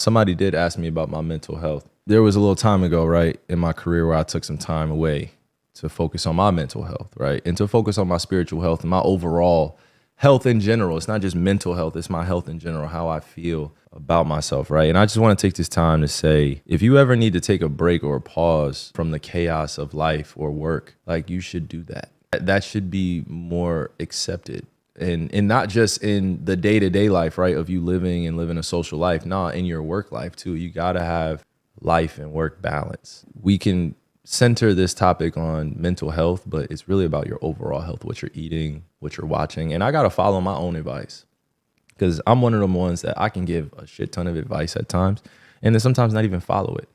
Somebody did ask me about my mental health. There was a little time ago, right, in my career where I took some time away to focus on my mental health, right, and to focus on my spiritual health and my overall health in general. It's not just mental health, it's my health in general, how I feel about myself, right? And I just want to take this time to say, if you ever need to take a break or a pause from the chaos of life or work, like, you should do that. That should be more accepted. And not just in the day-to-day life, right, of you living a social life. No, in your work life too. You gotta have life and work balance. We can center this topic on mental health, but it's really about your overall health, what you're eating, what you're watching. And I gotta follow my own advice, because I'm one of them ones that I can give a shit ton of advice at times and then sometimes not even follow it,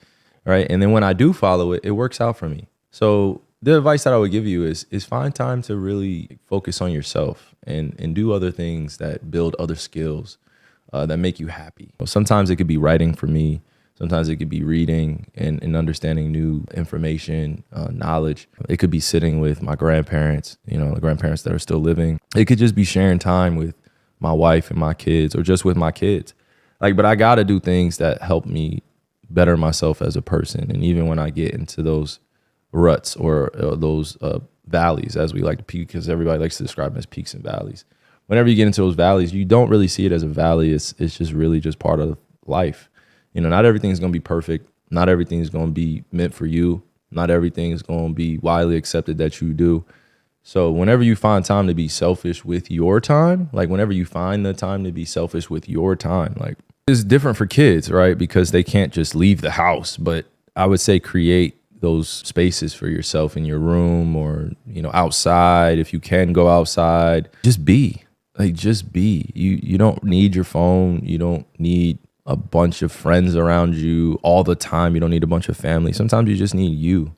right? And then when I do follow it, it works out for me. So the advice that I would give you is find time to really focus on yourself and do other things that build other skills that make you happy. Sometimes it could be writing for me. Sometimes it could be reading and understanding new information, knowledge. It could be sitting with my grandparents, the grandparents that are still living. It could just be sharing time with my wife and my kids, or just with my kids. But I got to do things that help me better myself as a person. And even when I get into those ruts or those valleys, as we like to peak, because everybody likes to describe them as peaks and valleys. Whenever you get into those valleys, you don't really see it as a valley. It's just really just part of life. Not everything's going to be perfect. Not everything's going to be meant for you. Not everything is going to be widely accepted that you do. So whenever you find time to be selfish with your time, whenever you find the time to be selfish with your time, it's different for kids, right? Because they can't just leave the house. But I would say create those spaces for yourself in your room, or outside. If you can go outside, just be. You don't need your phone. You don't need a bunch of friends around you all the time. You don't need a bunch of family. Sometimes you just need you.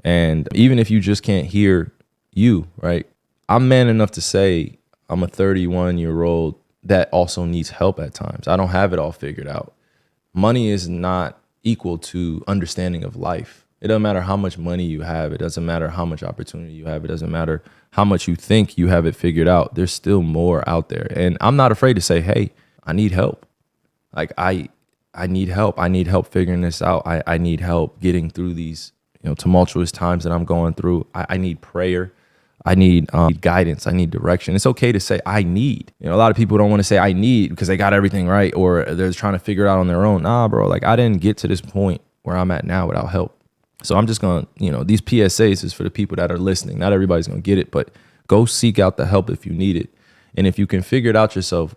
And even if you just can't hear you, right? I'm man enough to say I'm a 31-year-old that also needs help at times. I don't have it all figured out. Money is not equal to understanding of life. It doesn't matter how much money you have. It doesn't matter how much opportunity you have. It doesn't matter how much you think you have it figured out. There's still more out there. And I'm not afraid to say, hey, I need help. I need help. I need help figuring this out. I need help getting through these tumultuous times that I'm going through. I need prayer. I need guidance. I need direction. It's okay to say I need. A lot of people don't want to say I need because they got everything right, or they're trying to figure it out on their own. Nah, bro. I didn't get to this point where I'm at now without help. So I'm just going to, these PSAs is for the people that are listening. Not everybody's going to get it, but go seek out the help if you need it. And if you can figure it out yourself,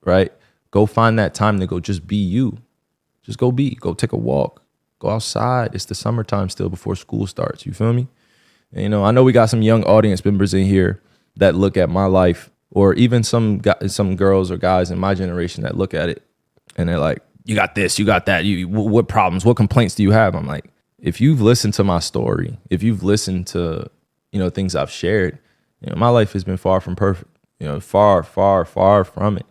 right? Go find that time to go just be you. Just go take a walk, go outside. It's the summertime still before school starts. You feel me? And, I know we got some young audience members in here that look at my life, or even some girls or guys in my generation that look at it and they're like, you got this, you got that. What problems, what complaints do you have? I'm like, if you've listened to my story, if you've listened to, things I've shared, my life has been far from perfect, far, far, far from it.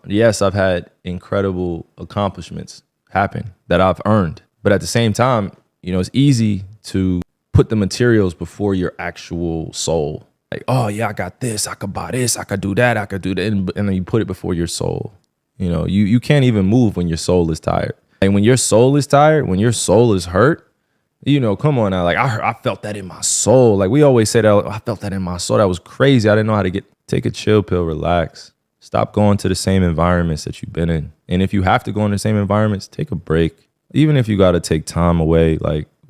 Yes, I've had incredible accomplishments happen that I've earned. But at the same time, it's easy to put the materials before your actual soul. Oh, yeah, I got this. I could buy this. I could do that. I could do that. And then you put it before your soul. You can't even move when your soul is tired. And when your soul is tired, when your soul is hurt, come on now. I felt that in my soul. We always say that, I felt that in my soul. That was crazy. I didn't know how to take a chill pill, relax. Stop going to the same environments that you've been in. And if you have to go in the same environments, take a break. Even if you got to take time away,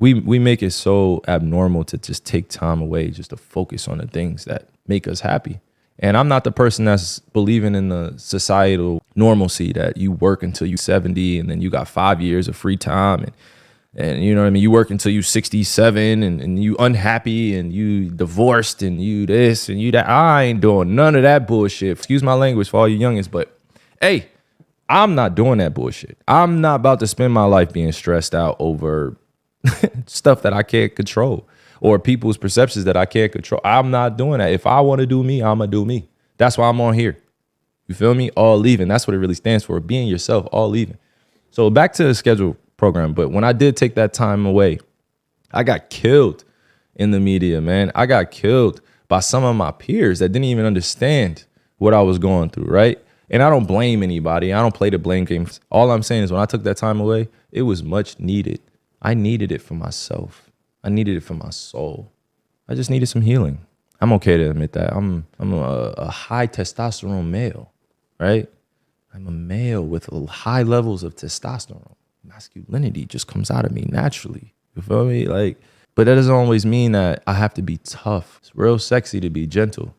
we make it so abnormal to just take time away just to focus on the things that make us happy. And I'm not the person that's believing in the societal normalcy that you work until you're 70 and then you got 5 years of free time. And you know what I mean? You work until you 67 and you unhappy and you divorced and you this and you that. I ain't doing none of that bullshit. Excuse my language for all you youngins, but hey, I'm not doing that bullshit. I'm not about to spend my life being stressed out over stuff that I can't control or people's perceptions that I can't control. I'm not doing that. If I want to do me, I'm going to do me. That's why I'm on here. You feel me? All leaving. That's what it really stands for. Being yourself, all leaving. So back to the schedule program. But when I did take that time away, I got killed in the media, man. I got killed by some of my peers that didn't even understand what I was going through, right? And I don't blame anybody. I don't play the blame games. All I'm saying is when I took that time away, it was much needed. I needed it for myself. I needed it for my soul. I just needed some healing. I'm okay to admit that. I'm a high testosterone male, right? I'm a male with high levels of testosterone. Masculinity just comes out of me naturally. You feel me? Like, but that doesn't always mean that I have to be tough. It's real sexy to be gentle.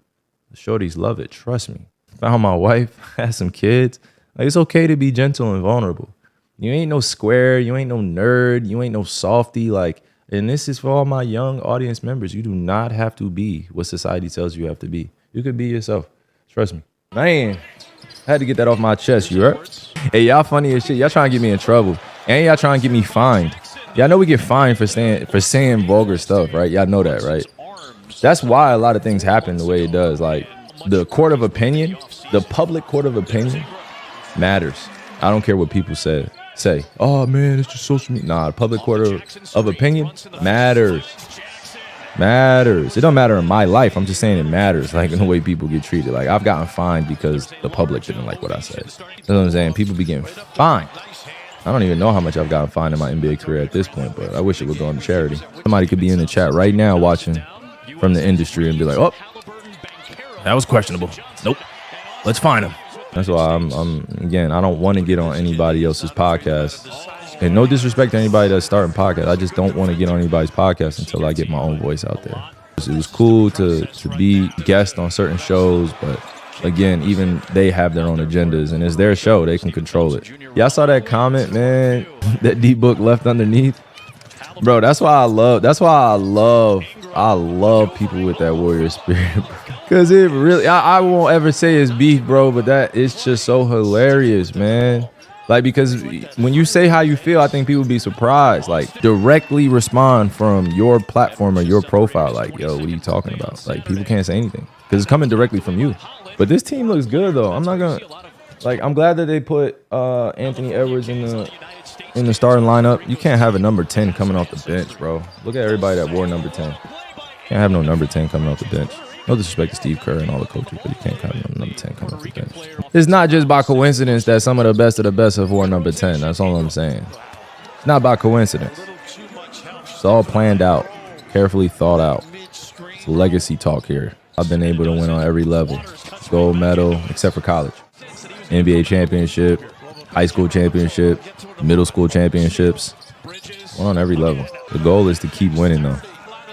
The shorties love it. Trust me. Found my wife, had some kids. Like, it's okay to be gentle and vulnerable. You ain't no square. You ain't no nerd. You ain't no softy. Like, and this is for all my young audience members. You do not have to be what society tells you have to be. You could be yourself. Trust me. Man, I had to get that off my chest. You heard? Hey, y'all funny as shit. Y'all trying to get me in trouble. And y'all trying to get me fined. Y'all know we get fined for saying vulgar stuff, right? Y'all know that, right? That's why a lot of things happen the way it does. Like, the court of opinion, the public court of opinion matters. I don't care what people say. Oh man, it's just social media. Nah, the public court of opinion matters. It don't matter in my life. I'm just saying it matters, like in the way people get treated. Like, I've gotten fined because the public didn't like what I said. You know what I'm saying? People be getting fined. I don't even know how much I've gotten fined in my NBA career at this point, but I wish it would go into charity. Somebody could be in the chat right now watching from the industry and be like, oh, that was questionable. Nope. Let's find him. That's why I'm again, I don't want to get on anybody else's podcast. And no disrespect to anybody that's starting podcasts. I just don't want to get on anybody's podcast until I get my own voice out there. It was cool to be guest on certain shows, but again, even they have their own agendas, and it's their show. They can control it. Y'all saw that comment, man, that D-Book left underneath? Bro, that's why I love people with that warrior spirit. Because it really, I won't ever say it's beef, bro, but that it's just so hilarious, man. Like, because when you say how you feel, I think people be surprised. Like, directly respond from your platform or your profile. Like, yo, what are you talking about? Like, people can't say anything because it's coming directly from you. But this team looks good, though. I'm not going to, like, I'm glad that they put Anthony Edwards in the starting lineup. You can't have a number 10 coming off the bench, bro. Look at everybody that wore number 10. Can't have no number 10 coming off the bench. No disrespect to Steve Kerr and all the coaches, but you can't have no number 10 coming off the bench. It's not just by coincidence that some of the best have worn number 10. That's all I'm saying. It's not by coincidence. It's all planned out, carefully thought out. It's legacy talk here. I've been able to win on every level. Gold medal, except for college. NBA championship, high school championship, middle school championships. Won on every level. The goal is to keep winning, though.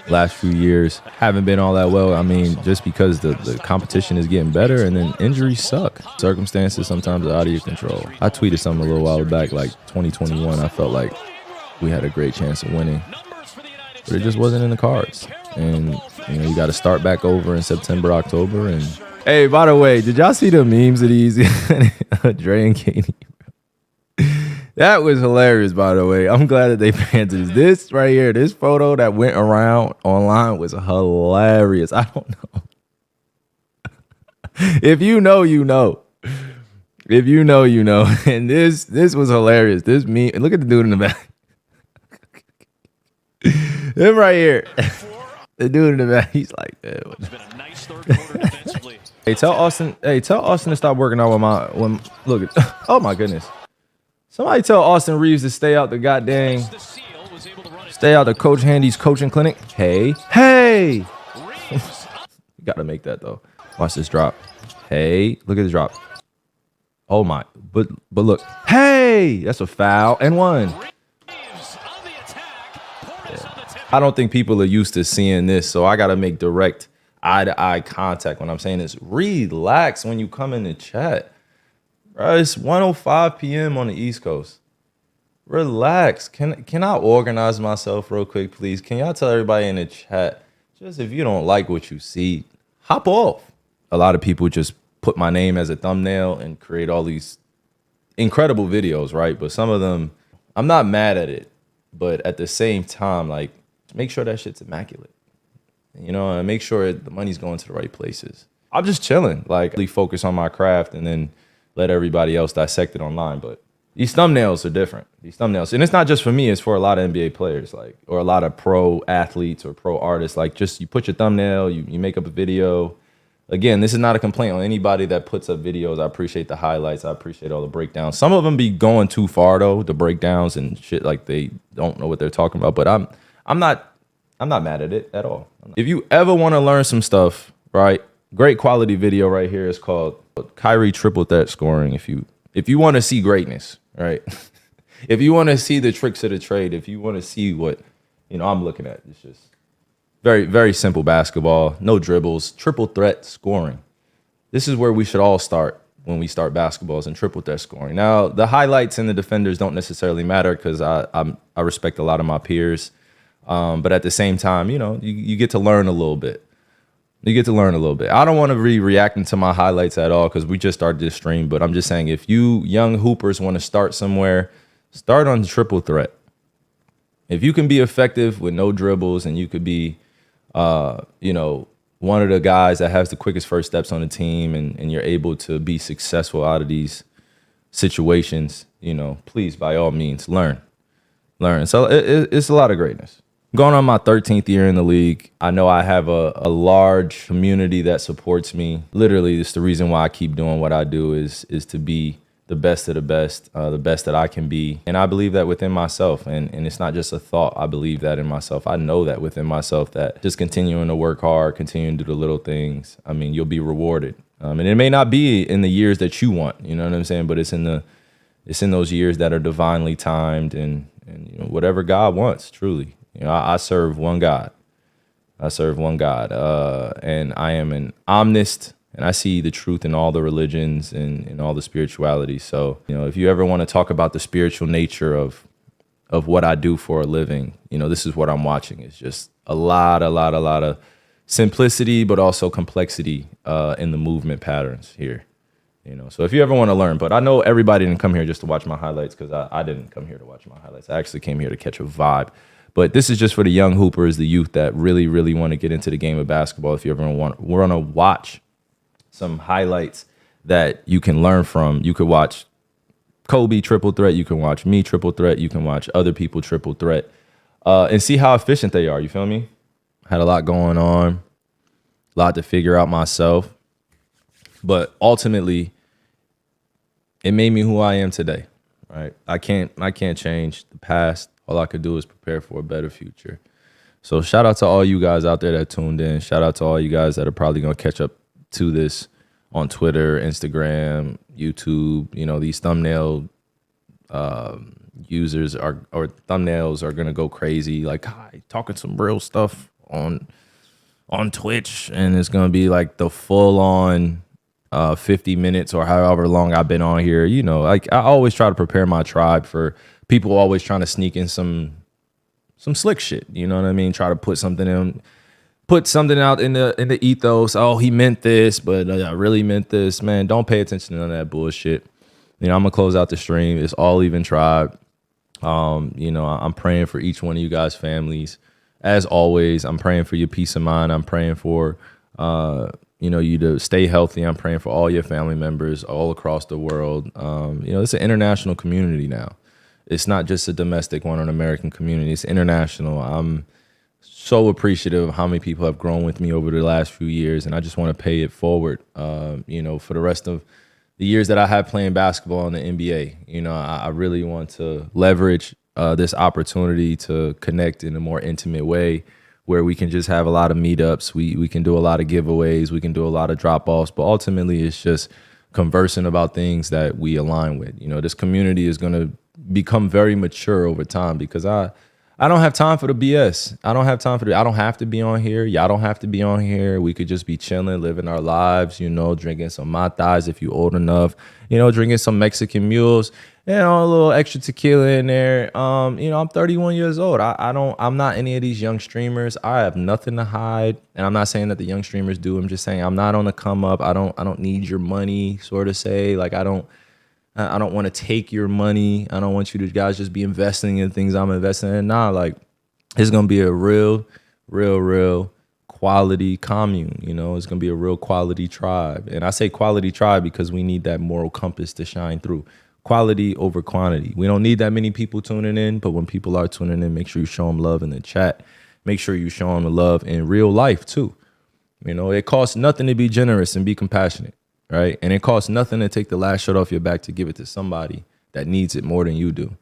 Last few years haven't been all that well. I mean, just because the competition is getting better, and then injuries suck. Circumstances sometimes are out of your control. I tweeted something a little while back, like 2021. I felt like we had a great chance of winning, but it just wasn't in the cards. And you got to start back over in September, October. And hey, by the way, did y'all see the memes of these Dre and Katie? That was hilarious, by the way. I'm glad that they planted this right here. This photo that went around online was hilarious. I don't know. If you know, you know. If you know, you know. And this was hilarious. This meme. Look at the dude in the back. Him right here. The dude in the back. He's like, hey, tell Austin to stop working out with look at. Oh my goodness. Somebody tell Austin Reeves to stay out the Coach Handy's coaching clinic. Hey. You gotta make that though. Watch this drop. Hey, look at this drop. Oh my, but look. Hey, that's a foul and one. Yeah. I don't think people are used to seeing this, so I gotta make direct eye-to-eye contact when I'm saying this. Relax when you come in the chat. Bro, it's 1:05 p.m. on the East Coast. Relax. Can I organize myself real quick, please? Can y'all tell everybody in the chat, just if you don't like what you see, hop off. A lot of people just put my name as a thumbnail and create all these incredible videos, right? But some of them, I'm not mad at it. But at the same time, like, make sure that shit's immaculate. And make sure the money's going to the right places. I'm just chilling. Like, really focus on my craft and then let everybody else dissect it online. But these thumbnails are different. And it's not just for me, it's for a lot of NBA players, like, or a lot of pro athletes or pro artists. Like, just you put your thumbnail, you make up a video, Again, this is not a complaint on anybody that puts up videos. I appreciate the highlights. I appreciate all the breakdowns. Some of them be going too far though, the breakdowns and shit, like they don't know what they're talking about. But I'm not mad at it at all. If you ever want to learn some stuff, right? Great quality video right here. It's called Kyrie triple threat scoring. If you want to see greatness, right? If you want to see the tricks of the trade, if you want to see what I'm looking at, it's just very, very simple basketball, no dribbles, triple threat scoring. This is where we should all start when we start basketballs and triple threat scoring. Now, the highlights and the defenders don't necessarily matter because I respect a lot of my peers. But at the same time, you get to learn a little bit. You get to learn a little bit. I don't want to be reacting to my highlights at all because we just started this stream. But I'm just saying, if you young hoopers want to start somewhere, start on triple threat. If you can be effective with no dribbles and you could be one of the guys that has the quickest first steps on the team and you're able to be successful out of these situations, please, by all means, learn. So it's a lot of greatness. Going on my 13th year in the league, I know I have a large community that supports me. Literally, it's the reason why I keep doing what I do is to be the best of the best that I can be. And I believe that within myself. And it's not just a thought. I believe that in myself. I know that within myself that just continuing to work hard, continuing to do the little things, you'll be rewarded. And it may not be in the years that you want, you know what I'm saying? But it's in those years that are divinely timed and whatever God wants, truly. I serve one God. And I am an omnist. And I see the truth in all the religions and all the spirituality. So, if you ever want to talk about the spiritual nature of what I do for a living, this is what I'm watching. It's just a lot of simplicity, but also complexity in the movement patterns here. So if you ever want to learn, but I know everybody didn't come here just to watch my highlights because I didn't come here to watch my highlights. I actually came here to catch a vibe. But this is just for the young hoopers, the youth that really, really want to get into the game of basketball. If you ever want to watch some highlights that you can learn from, you could watch Kobe triple threat, you can watch me triple threat, you can watch other people triple threat, and see how efficient they are. You feel me? Had a lot going on, a lot to figure out myself, but ultimately, it made me who I am today. Right? I can't change the past. All I could do is prepare for a better future. So shout out to all you guys out there that tuned in. Shout out to all you guys that are probably gonna catch up to this on Twitter, Instagram, YouTube. These thumbnail users or thumbnails are gonna go crazy, like talking some real stuff on Twitch, and it's gonna be like the full on 50 minutes or however long I've been on here. Like I always try to prepare my tribe for people always trying to sneak in some slick shit. You know what I mean? Try to put something out in the ethos. Oh, he meant this, but I really meant this. Man, don't pay attention to none of that bullshit. I'm gonna close out the stream. It's all even tribe. I'm praying for each one of you guys' families. As always, I'm praying for your peace of mind. I'm praying for you to stay healthy. I'm praying for all your family members all across the world. It's an international community now. It's not just a domestic one or an American community. It's international. I'm so appreciative of how many people have grown with me over the last few years, and I just want to pay it forward, for the rest of the years that I have playing basketball in the NBA. I really want to leverage this opportunity to connect in a more intimate way where we can just have a lot of meetups. We can do a lot of giveaways. We can do a lot of drop-offs, but ultimately it's just conversing about things that we align with. This community is going to become very mature over time because I don't have time for the BS. I don't have to be on here. Y'all don't have to be on here. We could just be chilling, living our lives, drinking some matas if you old enough, drinking some Mexican mules, a little extra tequila in there. I'm 31 years old. I'm not any of these young streamers. I have nothing to hide. And I'm not saying that the young streamers do. I'm just saying I'm not on the come up. I don't need your money, sort of say. Like I don't want to take your money. I don't want you to guys just be investing in things I'm investing in. Nah, like it's going to be a real quality commune. It's going to be a real quality tribe. And I say quality tribe because we need that moral compass to shine through. Quality over quantity. We don't need that many people tuning in, but when people are tuning in, make sure you show them love in the chat. Make sure you show them love in real life too. You know, it costs nothing to be generous and be compassionate, right? And it costs nothing to take the last shirt off your back to give it to somebody that needs it more than you do,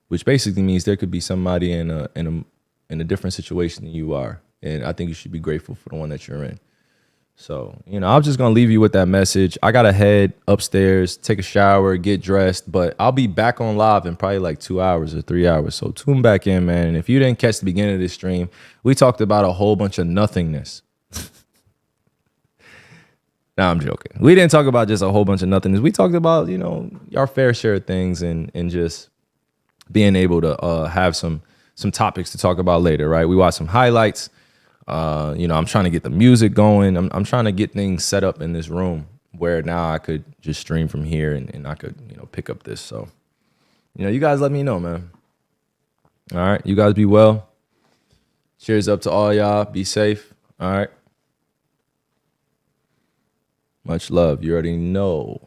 which basically means there could be somebody in a different situation than you are. And I think you should be grateful for the one that you're in. So, you know, I'm just going to leave you with that message. I got to head upstairs, take a shower, get dressed, but I'll be back on live in probably like 2 hours or 3 hours. So tune back in, man. And if you didn't catch the beginning of this stream, we talked about a whole bunch of nothingness. Nah, I'm joking. We didn't talk about just a whole bunch of nothingness. We talked about, you know, our fair share of things and just being able to have some topics to talk about later, right? We watched some highlights. You know, I'm trying to get the music going. I'm trying to get things set up in this room where now I could just stream from here and I could, you know, pick up this. So, you know, you guys let me know, man. All right. You guys be well. Cheers up to all y'all. Be safe. All right. Much love. You already know.